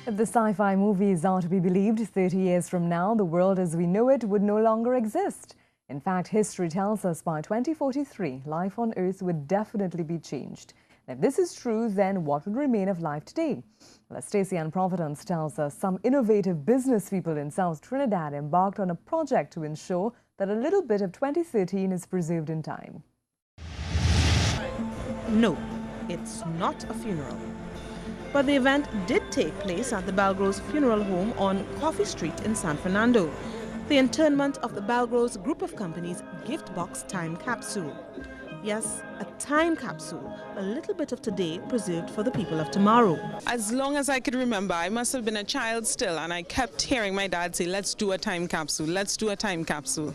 If the sci-fi movies are to be believed, 30 years from now, the world as we know it would no longer exist. In fact, history tells us by 2043, life on Earth would definitely be changed. And if this is true, then what would remain of life today? Well, as Stacey Ann Providence tells us, some innovative business people in South Trinidad embarked on a project to ensure that a little bit of 2013 is preserved in time. No, it's not a funeral. But the event did take place at the Belgroves Funeral Home on Coffee Street in San Fernando. The interment of the Belgroves Group of Companies gift box time capsule. Yes, a time capsule, a little bit of today preserved for the people of tomorrow. As long as I could remember, I must have been a child still, and I kept hearing my dad say, let's do a time capsule, let's do a time capsule.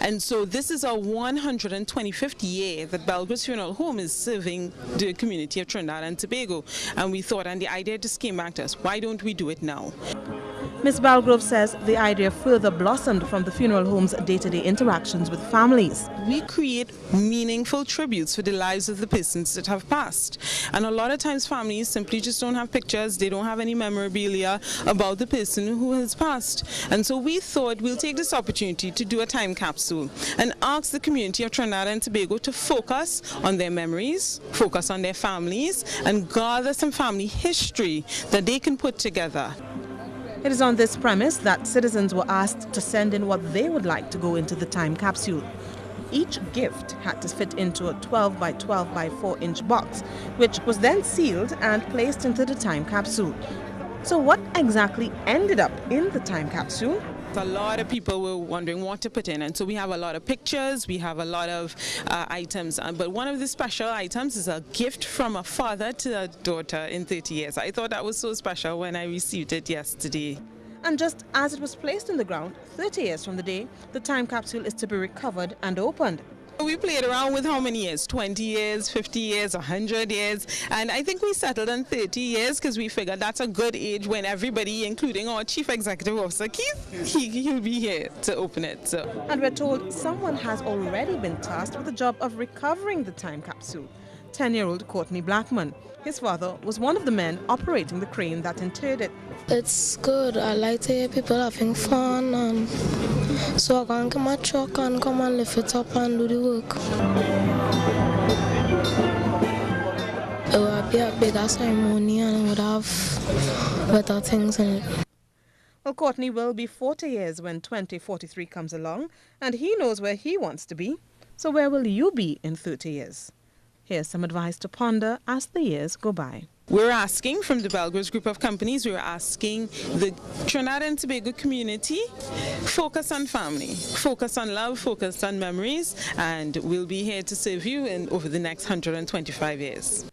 And so this is our 125th year that Belgroves Funeral Home is serving the community of Trinidad and Tobago. And we thought, and the idea just came back to us, why don't we do it now? Ms. Belgrove says the idea further blossomed from the funeral home's day-to-day interactions with families. We create meaningful tributes for the lives of the persons that have passed. And a lot of times families simply just don't have pictures, they don't have any memorabilia about the person who has passed. And so we thought we'll take this opportunity to do a time capsule and ask the community of Trinidad and Tobago to focus on their memories, focus on their families, and gather some family history that they can put together. It is on this premise that citizens were asked to send in what they would like to go into the time capsule. Each gift had to fit into a 12 by 12 by 4 inch box, which was then sealed and placed into the time capsule. So what exactly ended up in the time capsule? A lot of people were wondering what to put in, and so we have a lot of pictures, we have a lot of items, but one of the special items is a gift from a father to a daughter in 30 years. I thought that was so special when I received it yesterday. And just as it was placed in the ground, 30 years from the day, the time capsule is to be recovered and opened. We played around with how many years? 20 years, 50 years, 100 years, and I think we settled on 30 years because we figured that's a good age when everybody, including our Chief Executive Officer, Keith, he'll be here to open it. So. And we're told someone has already been tasked with the job of recovering the time capsule. 10-year-old Courtney Blackman. His father was one of the men operating the crane that interred it. It's good. I like to hear people having fun, and so I can get my truck and come and lift it up and do the work. It would be a bigger ceremony and it would have better things in it. Well, Courtney will be 40 years when 2043 comes along, and he knows where he wants to be. So where will you be in 30 years? Here's some advice to ponder as the years go by. We're asking from the Belgroves Group of Companies, we're asking the Trinidad and Tobago community, focus on family, focus on love, focus on memories, and we'll be here to serve you over the next 125 years.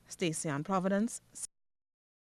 Stacey Ann Providence.